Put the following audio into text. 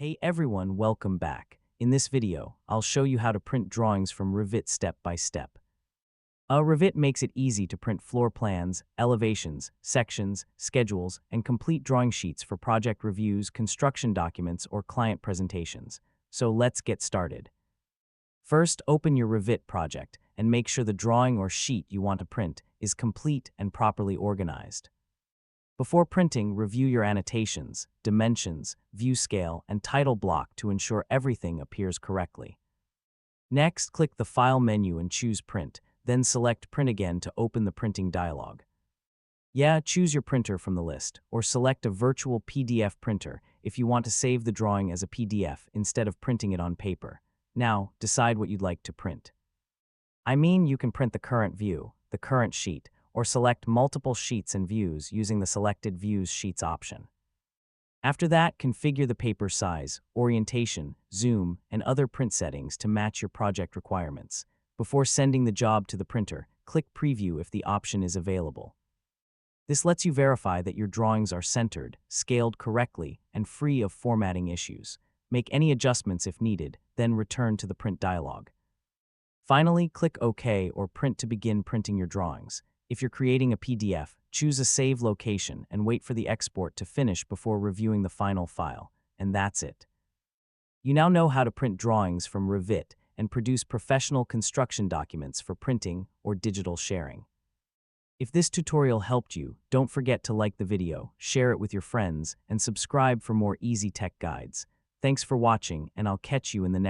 Hey everyone, welcome back. In this video, I'll show you how to print drawings from Revit step by step. Revit makes it easy to print floor plans, elevations, sections, schedules, and complete drawing sheets for project reviews, construction documents, or client presentations. So let's get started. First, open your Revit project and make sure the drawing or sheet you want to print is complete and properly organized. Before printing, review your annotations, dimensions, view scale, and title block to ensure everything appears correctly. Next, click the File menu and choose Print, then select Print again to open the printing dialog. Choose your printer from the list, or select a virtual PDF printer if you want to save the drawing as a PDF instead of printing it on paper. Now, decide what you'd like to print. You can print the current view, the current sheet, or select multiple sheets and views using the Selected Views Sheets option. After that, configure the paper size, orientation, zoom, and other print settings to match your project requirements. Before sending the job to the printer, click Preview if the option is available. This lets you verify that your drawings are centered, scaled correctly, and free of formatting issues. Make any adjustments if needed, then return to the print dialog. Finally, click OK or Print to begin printing your drawings. If you're creating a PDF, choose a save location and wait for the export to finish before reviewing the final file. And that's it. You now know how to print drawings from Revit and produce professional construction documents for printing or digital sharing. If this tutorial helped you, don't forget to like the video, share it with your friends, and subscribe for more easy tech guides. Thanks for watching, and I'll catch you in the next